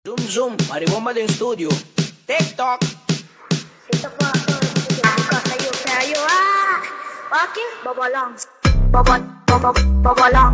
Zoom zoom, maribomba din studio. TikTok. Ito po ako, buka tayo. Okay, babalang. Babalang.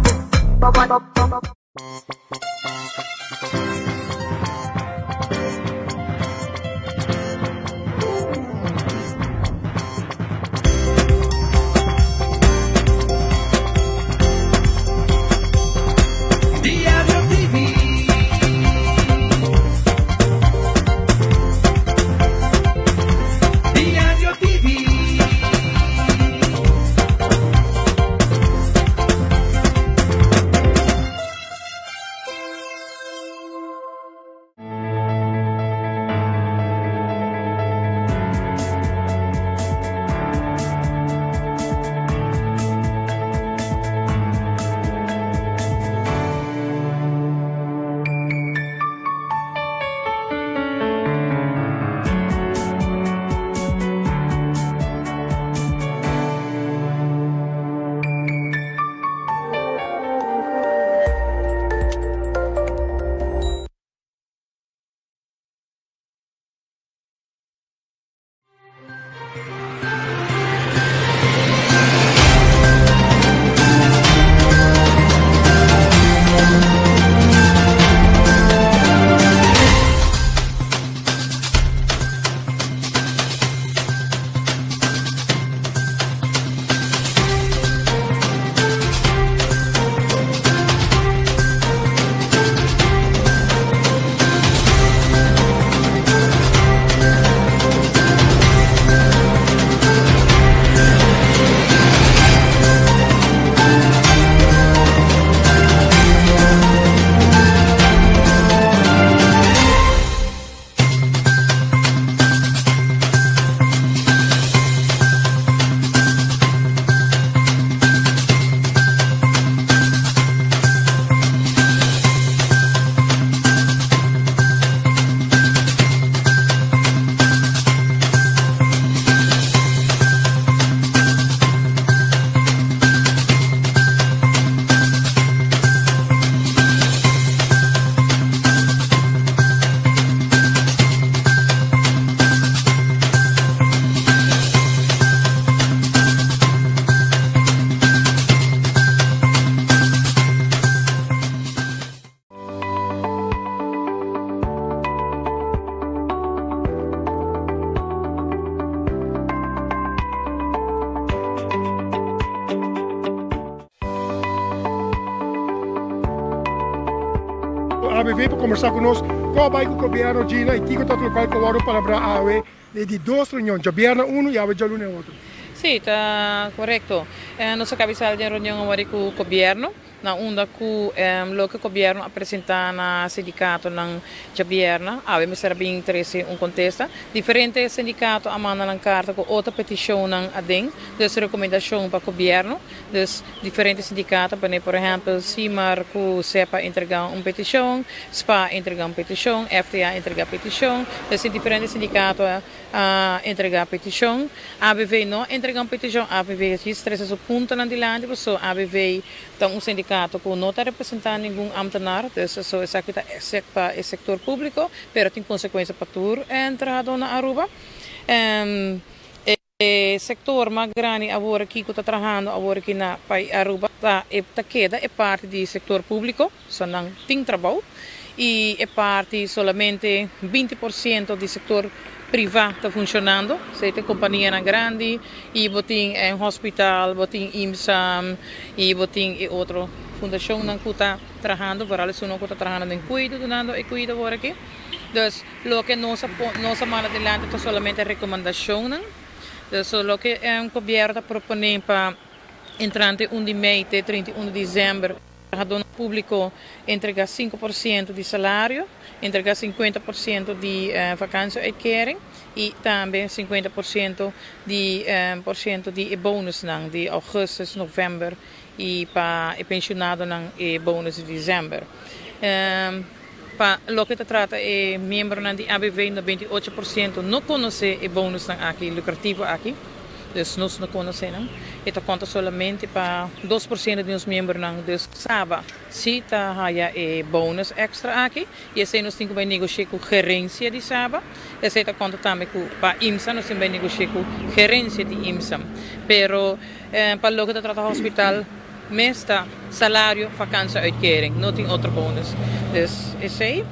ABV para conversar conosco. Qual vai com o governo Gina e Kiko está local com o Waro para a AWE de duas reuniões. Governo um e a AWE é outro. Sì, está corretto. Nossa cabeça de reunião agora com o governo, na onda que o governo apresenta na sindicato ng governo, me será bem interesse contesta. Diferentes sindicatos amandam na carta com outra petição ng ading, dus recomendação para o governo, dus diferentes sindicatos, por exemplo, CIMAR que SEPA entregar petição, SPA entregar petição, FTA entregar petição, dus diferentes sindicatos entregar petição, ABV não entregar petição, ABV registra esse ponto na dilante, so ABV tem sindicato que não está representando nenhum ambtenaar, dus so essa aqui é o setor público, pero tem consequência para tudo entrado na Aruba. O setor mais grande agora que está trabalhando agora aqui na Aruba, queda é parte do setor público, só não tem trabalho, e é parte somente 20% do setor privado está funcionando, se tem companhia grande, e botem hospital, botem IMSAM, e botem outra fundação que está trabalhando, para eles não está trabalhando em cuidado, e cuida agora aqui. Dus, lo que nossa mala adelante é somente recomendação, dus lo que o governo está propondo para entrante 1 de maio até 31 de dezembro, o trabalhador público entregar 5% de salário, entregar 50% de vakantieuitkering e também 50% de bônus de augustus, novembro e para pensionado e bônus de dezembro. Lo que se trata é membro de ABV, 28% não conhece o bônus aqui, lucrativo aqui. Dus nós não conhecemos. E tá conta somente para 2% dos membros não. Dus sabe, se tá haya bônus extra aqui, e assim nós temos que negociar com gerência de Saba. E assim tá conta também com para IMSA, nós temos que negociar com gerência de IMSA. Pero para o que trata hospital, meesta salário, vacância, uitkering, não tem outro bônus. Dus isso aí,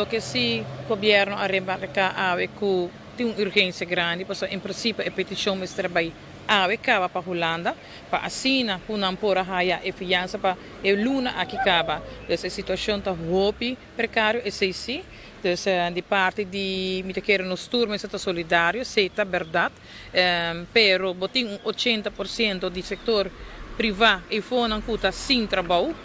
o que se o governo arrembarca é que tem uma urgência grande, porque em princípio a petição está trabalhando acaba para a Holanda, para assinar com não por a fiança para a luna aqui acaba. Dus a situação está muito precária, e sei sim. Dus de parte de me querer nos turmas está solidário, sei tá verdade, pero botem 80% do setor privado e foram que está sem trabalho,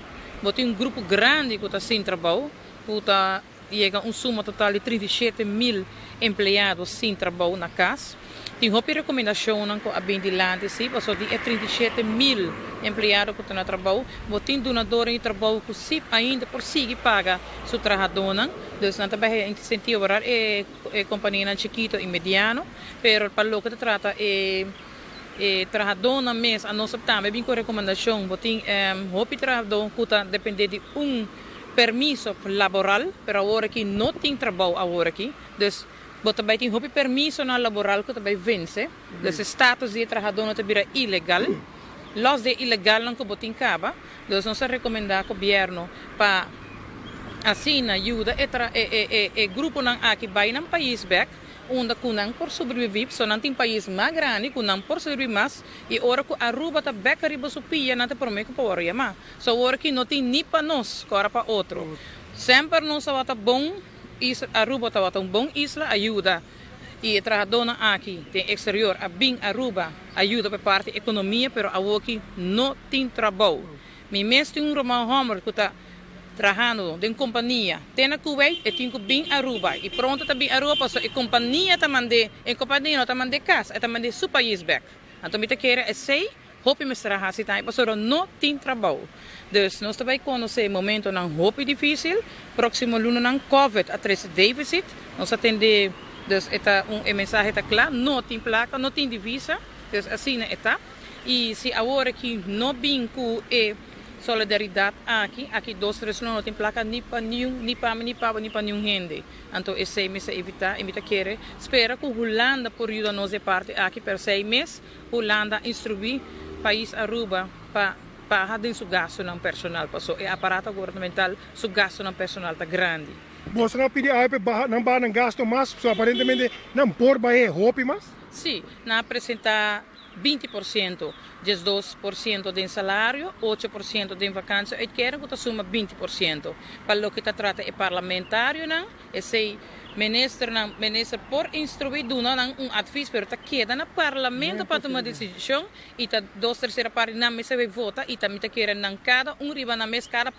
botem grupo grande que está sem trabalho, que está chega suma total de 37.000 empregados sem trabalho na casa. Tem uma recomendação que a bem de lá de si, porque de 37.000 empregados que estão no trabalho, botem donadores de trabalho que se ainda por si paga seu trabalhador, então não também incentivar a companhia chiquito e mediano, pero para o que se trata trabalhador na mesa, a nossa também bem com recomendação, botem roupa trabalhador que depende de permiso laboral, pero agora que não tem trabalho agora aqui, então também tem permiso na laboral que também vence, dus status de trabalhador também é ilegal, los de ilegal não que botem caba, dus nós recomendamos ao governo para assim ajuda e grupo não aqui vai no país back, onde kunang por sobreviver, so não tem país mais grande, kunang por sobreviver mais, e ora que Aruba tá back arriba supia, não te promete que por mas, so ora que não tem nem para nós, agora para outro, sempre nós tá bom. Aruba está uma boa isla, ajuda. E trabalhador aqui, tem exterior, a bem Aruba, ajuda para a parte da economia, mas aqui não tem trabalho. Mas mesmo tem Romão Homer que está trabalhando em companhia, tem na Kuwait e tem que bem Aruba. E pronto está bem Aruba, porque a companhia está mandando, não está mandando casa, está mandando seu país back. Então, me quer é sei, hope me será assim, porque não tem trabalho. Dus nós também conhecemos momento não roupa difícil, próximo lunes não COVID, a 3 déficit, nós atendemos, dus mensagem está claro, não tem placa, não tem divisa, dus assim está. E se agora que não vem com solidariedade aqui 2, 3 não tem placa nem para nenhum gente. Então esse é me evitar, me querer, espera que a Holanda por ajuda nós parte aqui por 6 meses, Holanda instruir país Aruba para de seu gasto não personal, porque o aparato governamental, seu gasto não personal está grande. Você não pediu não gasto mais, aparentemente não por baixo roupa mais? Sim, não apresentar 20%, 12% de salário, 8% de vacância, e querem que suma 20%. Para o que trata é parlamentário, não? Esse ministro por instruir advies, pero tá queda no parlamento para tomar decisão e tá 2/3 parte na mesa vai votar e também tá querendo cada riba na mesa cada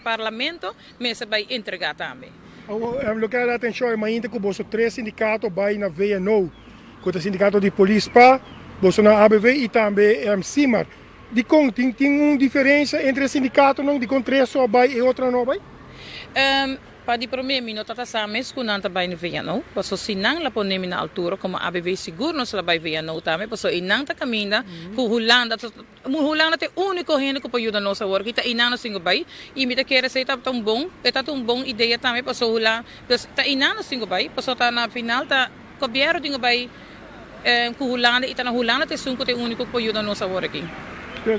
parlamento mesa vai entregar também. Eu quero dar atenção ainda que os 3 sindicatos vai na VNO, que o sindicato de polícia, você na ABV e também CIMAR. Tem uma diferença entre os sindicatos, não? De com 3 só vai e outra não vai? Para de primeiro não está sabendo que não está bem vendo, porque se não lá põe na altura como a ABV seguro não se vai vendo também, porque não está caminhando, que Holanda é o único gente que pode ajudar nossa work, e não se vai e me quer ser tão bom ideia também, porque Holanda está não se vai, porque está na final está governo de vai com Holanda e está na Holanda é o único que pode ajudar nossa work.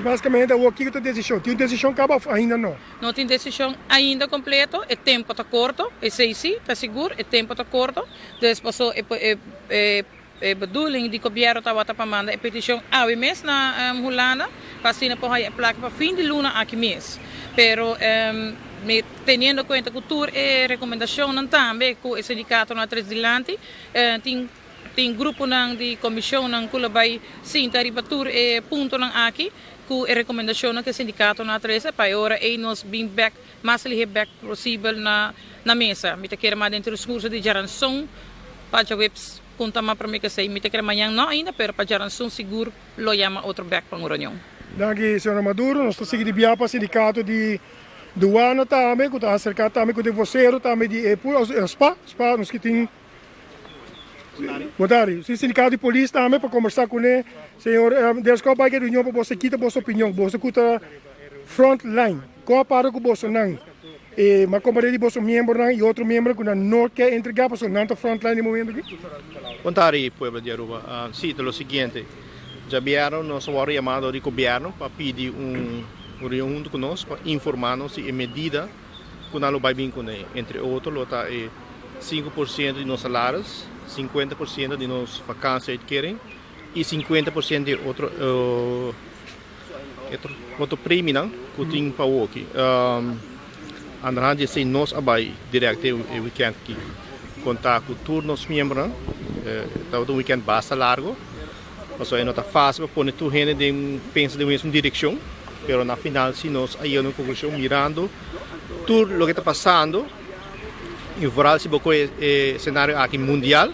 Basicamente, o que tem decisão? Tem decisão acaba ainda não? Não tem decisão ainda completo, o tempo está curto, e sei sim, está seguro, o tempo está curto. Depois, a bedoeling de governo está para mandar a petição ao mês na Holanda, para assinar a placa para fim de luna aqui mês. Pero, tendo em conta que tudo é recomendação também, que o sindicato na três dilante, tem grupo de comissão que vai sim tarifatura e ponto aqui que a recomendação que o sindicato na três para agora é nós bem back mais back possível na mesa. Me quer mais dentro do curso de geração para já webs conta mais para mim que sei me quer amanhã não ainda pero para geração seguro lo chama outro back para uma reunião. Danke, senhora Maduro, nós estamos seguindo via para o sindicato de douana também, que está acercado também com o voceiro também de SPA, nós que tem Montari, o sindicato de polícia também para conversar com ele. Senhor, desculpa aí que a reunião para você aqui, você opinião, você escuta frontline. Qual para que você não? Mas como ele você membro e outro membro que não quer entregar para você não frontline no momento aqui? Montari, pueblo de Aruba, sí, é o seguinte, já vieram nosso chamado de governo para pedir reunião junto conosco para informar-nos se a medida que nós vai vir com ele, entre outros, está 5% de nossos salários, 50% de nossas vacâncias que querem e 50% de outro prêmio que tem para o aqui. André disse nós abai direto o weekend aqui contar com todos os membros, então o weekend basta largo, mas não está fácil para pôr tudo gente de pensa de mesma direção, mas na final se nós aí no conclusão mirando tudo o que está passando. Em geral, se você cenário aqui mundial,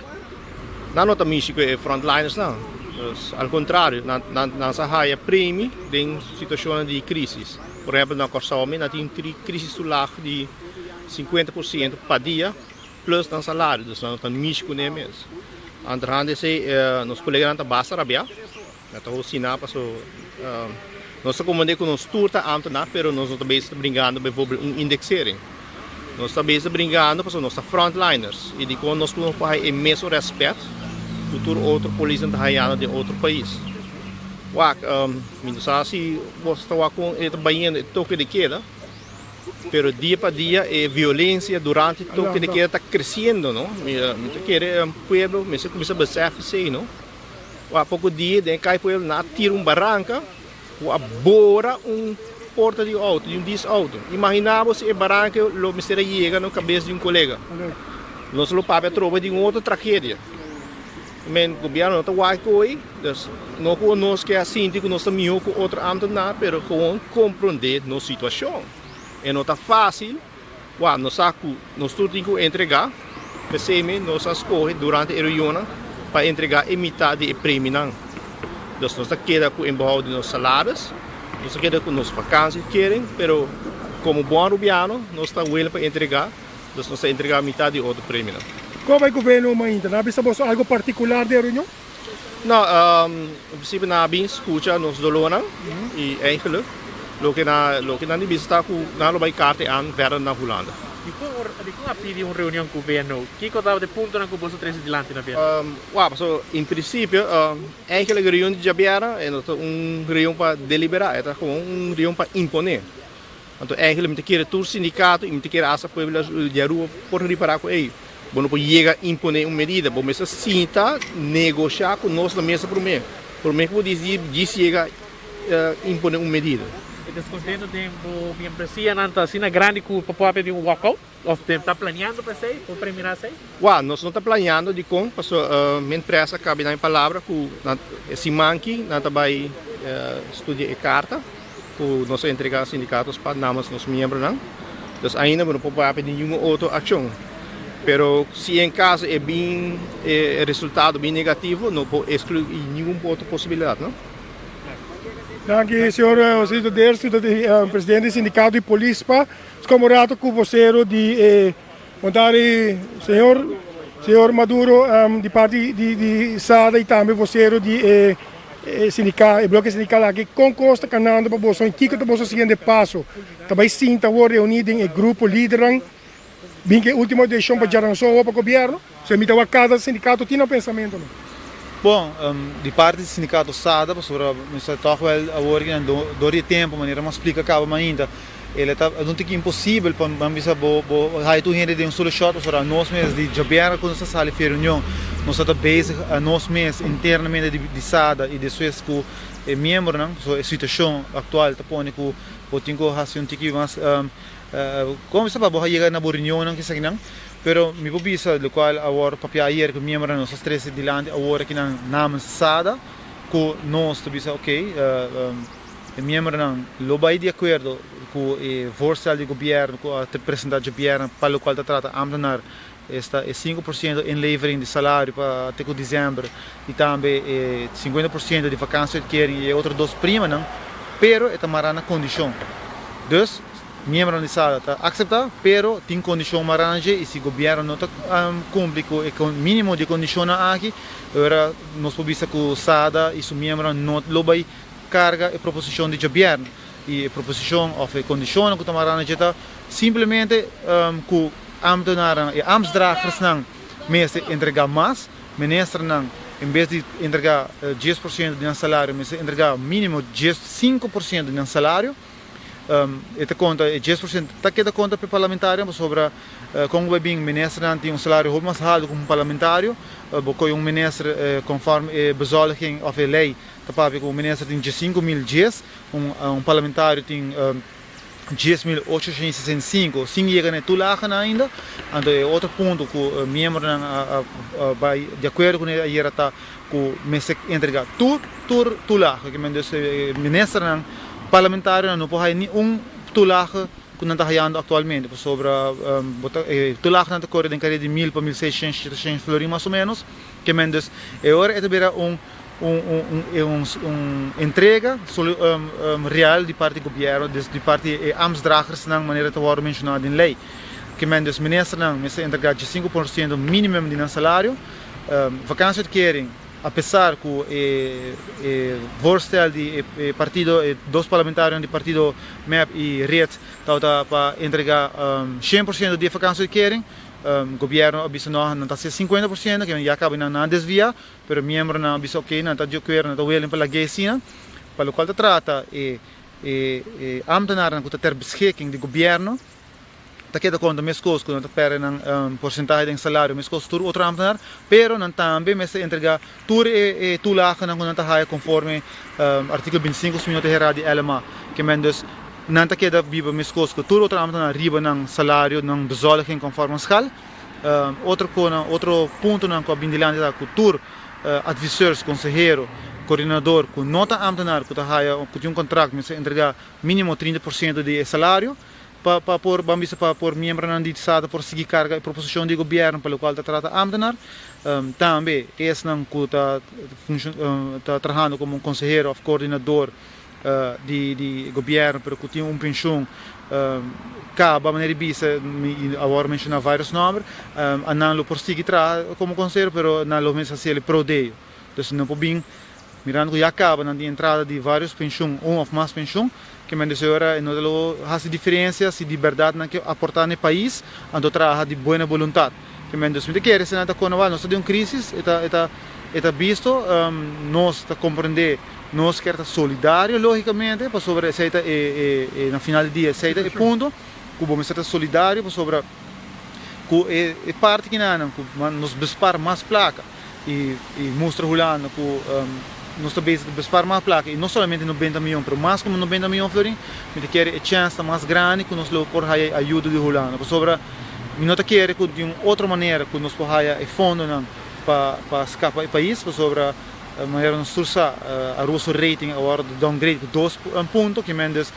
não é também frontliners, não. Ao contrário, não se há prêmio em situações de crise. Por exemplo, na Corsome, nós temos crise solar de 50% para dia, plus no salário, então não estamos com ele mesmo. André, nos colegas não estão basta rabiar, não estão ensinando para nós comandamos com nós turta antes, mas nós não estamos brincando por indexering. Nós estamos brincando para nós frontliners e de quando nós podemos fazer o mesmo respeito por outro polícia de outro país. Não sei se você está com trabalhando toque de queda, mas dia para dia a violência durante o toque de queda está crescendo, não? O povo começa a perceber, não? Há pouco dia, o povo tira barranca, abora porta de auto, de um auto. Imaginava se a barranca o mistério chega na cabeça de um colega. Nós não papel trova de outra tragédia. Mas o governo não está aí, não conosco que é assim, que nós estamos com outro âmbito, mas compreender a situação. E não está fácil, nós temos que entregar, nós escolhemos durante a reunião para entregar a metade do prêmio. Então, nós estamos com o embargo de nossos salários, nós queda com nossas vacâncias que querem, mas como bom rubiano, nós estamos willing para entregar, nós estamos entregar a metade do outro prêmio. Como vai o governo ainda? Não há algo particular de reunião? Não, em princípio, não há escuta nos dolores e eigenlijk, o que não é está com não vai carta aan verder na Holanda. E como pedir uma reunião com o governo? O que estava de ponto na que você traz adiante na vez? Em princípio, eigenlijk a reunião de Jabiera é uma reunião para deliberar, é como uma reunião para imponer. Então, eigenlijk, tem que ir todo o sindicato, tem que ir a pueblo de Aruba por reparar com ele. Bueno, pues llega a imponer uma medida, vamos a sentar, negociar com nós na mesa por mim. Por mim, como dizer, chega a imponer uma medida. E descontento tempo, minha empresa não está assim grande que o papai pediu walkout? Ou está planeando para isso, para premiar isso? Nós não estamos planeando de como, porque minha empresa cabe na palavra que esse manque, não vai estudar a carta, que nós entregamos sindicatos para nossos membros, não. Então, ainda não pode pedir nenhuma outra ação. Pero se em caso é bem resultado bem negativo, não pode excluir nenhuma outra possibilidade, não? Danke, senhor presidente do sindicato de polícia, como rato com você de Montari, senhor Maduro, de parte de SADA e também você de sindicato, bloco sindical aqui, concosta canando para você, que é o seguinte passo, também sim, está reunido em grupo líder. Bem que a última decisão para gerar para o governo, se me dá cada sindicato tem um pensamento. Bom, de parte do sindicato SADA, professora, Mr. Tocqueville, agora do tempo, maneira mais explica acaba ainda, ele está não tem que impossível para missa aí tu gente de solução, professora, nós mesmos de Jabiera quando se sai para reunião, nós estamos basic a nós mesmos internamente de SADA e de suas com membros, não, a situação atual está pondo que o tinha assim um tiquinho mais como se para chegar na reunião não que sei não, pero me popisa do qual agora papel ayer que membro nós três de lá agora que não namens SADA que nós tu bisa ok membro não lo vai de acordo com o voorstel do governo com a apresentar de governo para o qual está trata ambtenaar está 5% inlevering de salário para até dezembro e também 50% de vacância que querem e outros dois prima não, pero é tamará na condição. Dus membro da sala está aceitar, pero tem condição maranja e se o governo não está cumprindo com o mínimo de condições aqui, agora nós podemos que o SADA e o membro não vai carga a proposição de governo e a proposição ou a condição que o maranja está simplesmente que ambtenaar e ambtsdragers não meeste entregar mais, minister não em vez de entregar 10% de salário, mas entregar mínimo 5% de salário. Esta conta é 10%. Está aqui da conta para parlamentário sobre como vai bem ministro tem um salário mais alto como parlamentário, porque um ministro conforme a bezoldiging of a lei, tá que o ministro tem 5.000 dias, um parlamentário tem 10.865, sem chegar a tulagen ainda. Então é outro ponto que o membro vai de acordo com a hierarquia que o entregar tulagen, que o ministro parlamentário não pode nenhum tulagen que não está ganhando atualmente, sobre tulagen não está correndo em carreira de 1.000 para 1.600 florins mais ou menos, que mendes agora é também entrega real de parte do governo, de parte ambtsdragers na maneira de worden mencionado em lei, que mendes minister não me entregar de 5% mínimo de salário, vakantieuitkering. Apesar que o voorstel de partido, dos parlamentários do partido MEP e RED está para entregar 100% de vakantieuitkering, o governo não está 50%, que já acaba não desviar, mas o membro não está ok, não está de acordo, não está willing para a guia, para o qual trata ambtenaren que está ter beschikking do governo. Está da conta mais coisas quando perde um porcentagem de salário mais coisas tudo outro ambtenaar, pero não também mas entregar tudo e tulagen quando está high conforme artigo 25 minutos herada de LMA que mendes não está da viva mais coisas que tudo outro ambtenaar riba ng salário ng bezoldiging conforme escal outro ponto não com a bindilante da cultura adviseurs consejero coordenador com nota ambtenaar que está high que tem contrato mas entregar mínimo 30% de salário para pôr membro na SADA por seguir carga e proposição de governo pelo qual trata ambtenaar. Também esse não que está trabalhando como conselheiro ou coordenador de governo, pero que tem pensão acaba maneira bisa agora mencionar vários nomes, não lo por seguir como conselheiro, pero não lo mencionar prodeio. Então não pode mirando que já acaba na entrada de vários pensões, ou mais pensões, que me diz agora não há diferenças de liberdade que aportar no país, ando trabalha de boa vontade. Que me diz, me quer se nada com nós, nós temos uma crise, está visto, nós está compreender, nós quer estar solidário logicamente, para sobre aceita e na final do dia aceita e ponto, que vamos estar solidário para sobre que é parte que não, nos bespar mais placa e mostra rolando que nós também bespar mais placa e não somente 90 milhões, mas mais como 90 milhões florin, me quer a chance mais grande que nós lo por aí ajuda de rolando, para sobre me não quer que de uma outra maneira que nós por aí e fundo não para escapar do país, para sobre a maneira nós sursa a nosso rating agora de downgrade de 2 pontos, que mendes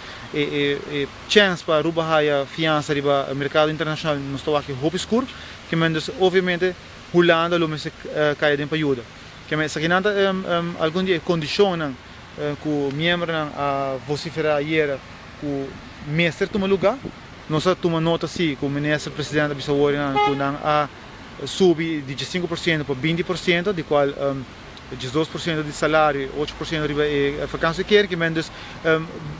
chance para roubar a fiança riba mercado internacional nós estou aqui hope escuro, que mendes obviamente rolando lo me se cai dentro ajuda. Que me se nada algum dia condiciona que o membro a vociferar ayer que o mestre toma lugar, nós toma nota sim que o ministro presidente bisa wori que não a subir de 5% para 20%, de qual 12% de salário, 8% de vakantie keer, que mendes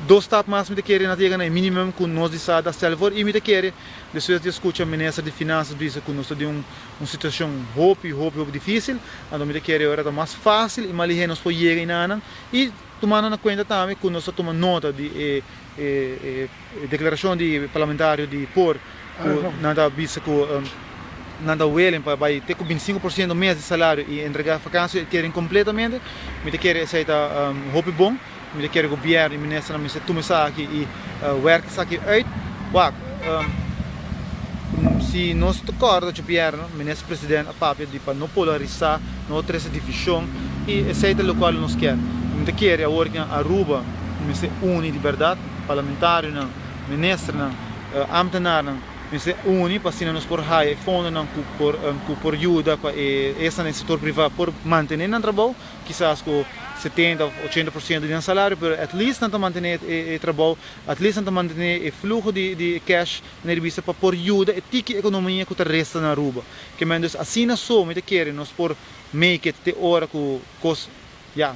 dois etapas mais me querer na tega na minimum que nós de SADA stellen voor e me querer depois de escutar o ministro de finanças diz que nós temos uma situação hope difícil, então me querer agora mais fácil e mais ligeiro nós podemos chegar em ano e tomando na conta também que nós tomamos nota de declaração de parlamentário de por nada bisa que nada willing para ter com 25% mês de salário e entregar vakantie querem completamente, me querer aceitar hope bom, me querer governo e ministro me se tomar aqui e werk aqui uit, se nós acorda de governo, ministro presidente a papel de para não polarizar, não ter essa divisão e aceitar o qual nós quer, me querer a working Aruba, me se une de verdade, parlamentário não, ministro não, ambtenaar não Nós uni para nós por high fundo não por ajuda para essa no setor privado por manter no trabalho, quizás com 70-80% de salário, mas at least não manter o trabalho, at least não manter o fluxo de cash na revista para por ajuda e tique economia que resta na Aruba. Que menos assim na só, me quer nós por make it te hora com coisa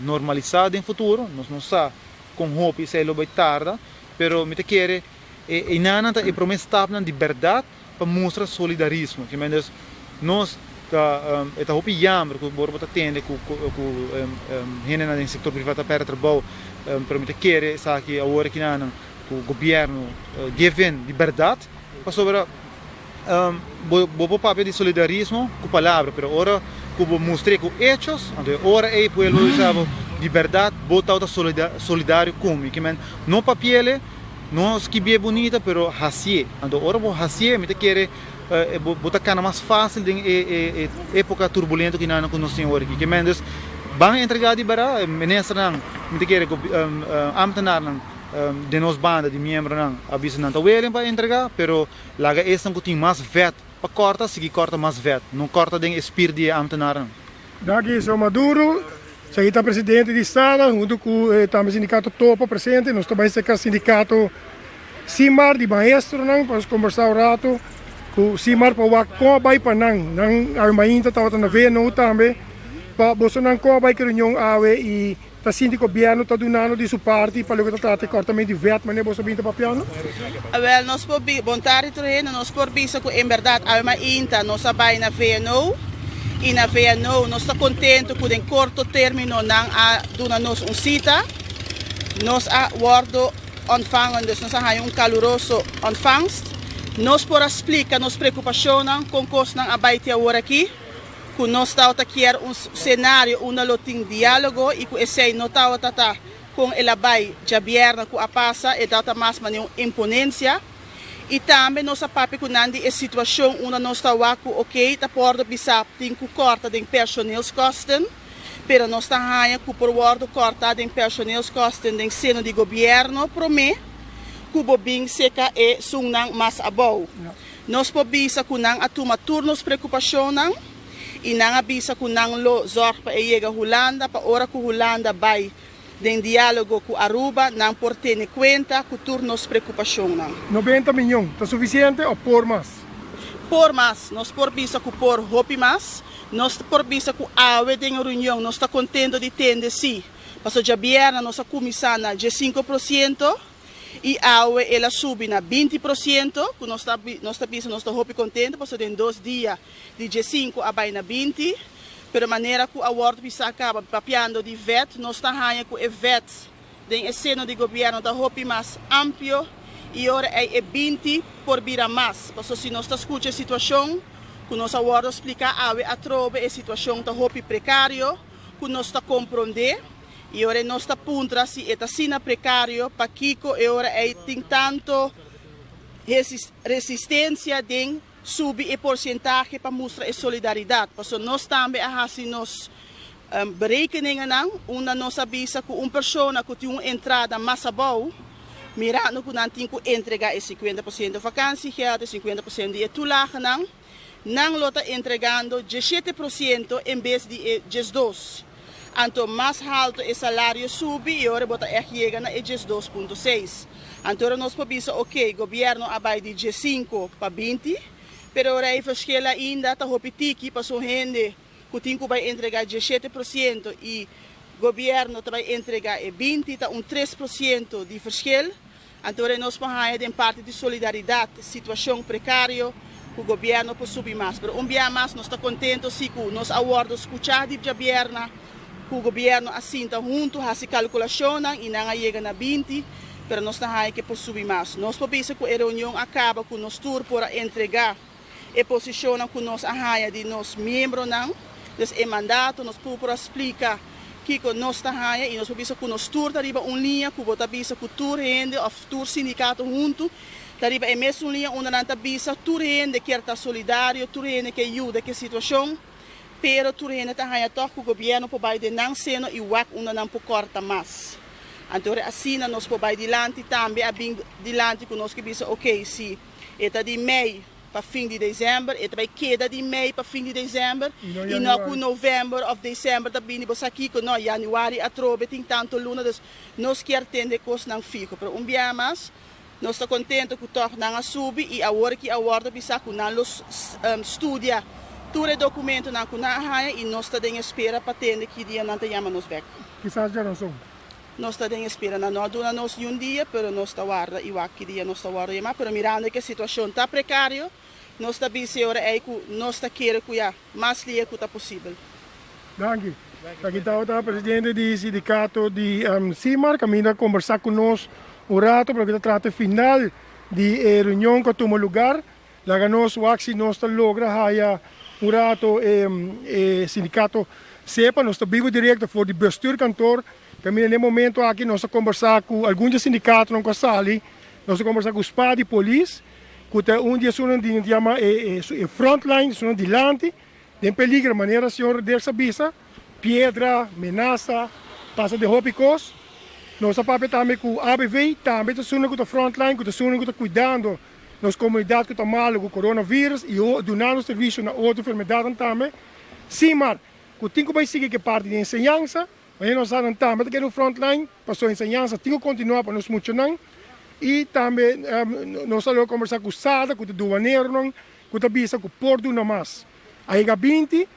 normalizada em futuro, nós não sa com hope se lo vai tarda, pero me quer e nada e promessa de verdade para mostrar solidarismo, que menos nós está hopi jammer que borba tá tende com gente no setor privado para trabalho, para me querer sabe agora que não o governo given de verdade para sobre bo papel de solidarismo com palavra, pero ora que mostrar com hechos, então ora é pueblo de verdade botar solidário comigo, que men não papel não é que bem bonita, pero hasie. Então, ora vou hasie, me te quer botar cana mais fácil em época turbulenta que nós temos aqui. Que mendes vão entregar de bara, ministra não, me te quer ambtenar não, de nós banda de membro não, avisa não, tá willing para entregar, pero laga esse não tem mais vet para corta, se corta mais vet, não corta den espírito de ambtenar não. Daqui sou Maduro. Saya está presidente de Estado, junto com o sindicato Topo presente, nós também temos o sindicato Simar de Maestro, para conversar um rato com o Simar para o como vai para não armainta estava na VNO também, para você não como vai que reunião ave e o síndico governo está donando de sua parte para o que trata cortamento de vet, mas você vinha para piano? Well, nós podemos vontade terreno, nós podemos que em verdade armainta nós vai na VNO. E na VNO, nós estamos contentes com o curto término não dar-nos cita. Nós aguardo ontvangen, dus nós temos caloroso ontvangst. Nós por explicar nossa preocupação com coisas não abaite agora aqui. Que nós estamos aqui cenário, loting diálogo e que esse não está com o abai de governo que a passa e dá mais uma imponência. E também nossa papi com a situação onde nós estamos ok, tá por bisa tem que corta de personeelskosten, pero nós está que por word corta de personeelskosten de seno de governo prome, que bobing seca e sunang mas abau. Nós pobisa com a tuma turnos preocupação não, e não abisa com lo zorg para chega Holanda, para ora que Holanda vai de diálogo com Aruba, não por ter em conta que turnos preocupação não. 90 milhões, está suficiente ou por mais? Por mais, nós por bisa que por hopi mais, nós por bisa que a de reunião nós está contente de ter sim, porque já vieram nós começar de 5% e a ela sube na 20%, que nós está hopi contente, porque em 2 dias de 5 a vai na 20%. Pero maneira que o acordo bisa acaba papiando de vet, nós está ganhando que o vet de seno de governo da hopi mais amplo e ora é 20 por vira mais. Porque se nós está escutando a situação, que nós acordo explica a trove a situação da hopi precário, que nós está compreender e ora nós está puntra se é sina precário para Kiko e ora tem tanto resistência de subir o porcentagem para mostrar a solidariedade. Porque nós também fazemos berekeningen, onde nós sabemos que uma pessoa que tem uma entrada mais boa, mirando que não tem que entregar 50% de vakantiegeld, 50% de toelage, não está entregando 17% em vez de 12%. Então, mais alto o salário sube e agora bota chega na 12,6%. Então, nós podemos dizer, ok, o governo vai de 5 para 20%, pero ora é verschil ainda, está repetindo para a gente que vai entregar 17% e o governo vai entregar 20%, está 3% de verschil. Então, nós vamos em parte de solidariedade, situação precária, que o governo pode subir mais. Mas dia mais, nós estamos contentes se nós aguardamos escutar de governo, que o governo assim está junto, faz calculação e não chega na 20%, mas nós estamos que pode subir mais. Nós podemos que a reunião acaba com nós tour para entregar e posiciona que nós arranha de nós membros não, dus é mandato nós para explicar que nós está arranha e nós podemos que nós tour dariba linha que bota bisa que tour rende ou tour sindicato junto dariba é mesmo linha onde não tá bisa tour rende que está solidário tour rende que ajuda que situação pero tour rende tá arranha toque o governo para de não seno e o onde não por corta mais. Então assim nós para dilante também a bem dilante que nós que bisa ok se Eta de mei para fim de dezembro, eta vai queda de mei para fim de dezembro, e não com novembro ou dezembro também, você aqui com nós, januário, a trobe, tem tanto luna, dus nós quer atender coisas não fico, pero dia mais, nós estamos contentes com o toque não subir e agora que a hora bisa com nós estudia todo documento não com nós e nós estamos em espera para atender que dia não te chama nos back. Quizás já não são. Nós estamos em espera, não dura nós um dia, pero nós estamos guarda e o que dia nós estamos guarda, pero mirando que a situação está precária. Nós estamos agora nós estamos querendo que o mais líquido que possível. Dank. Aqui está o presidente do sindicato de CIMAR, que ainda conversar conosco um rato, porque trata final de reunião que tomou lugar. Lá nós o que nós logra um rato sindicato sepa, nós estamos vivo direto for de bestuurkantoor. Também no momento aqui nós conversar com alguns sindicatos não sali, nós conversar com os pais de polícia. Dia sono di chiama frontline, sono di lanti, den peligro maneira senhor dessa bisa, pedra, menaça, passa de hopicos. Nós papel também com ABV, também sono com a frontline, com sono com cuidando nas comunidades que estão mal com o coronavírus e donando serviço na outra enfermidade também. Sim, mas com tinha que seguir que parte de ensinança, mas nós sabemos também que no frontline passou ensinança, tinha que continuar para nós funcionar. E também nós vamos conversar com o SADA, com o doaneiro, com a bisa, com o Porto no mais. Aí há 20,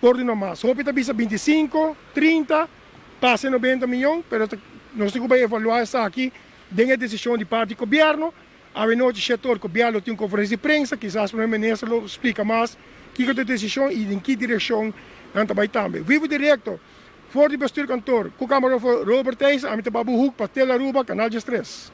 Porto no mais. Hope a bisa 25, 30, passa 90 milhões, mas nós temos que evaluar isso aqui, dentro da decisão de parte do governo. A noite o setor, o governo tem uma conferência de prensa, quizás o primeiro-ministro explica mais que é a decisão e em que direção vai também. Vivo direto, for de bestuurkantoor, com o camarógrafo Robert Thijs, a mim te babu hoek, Patela Ruba, Canal de Stress.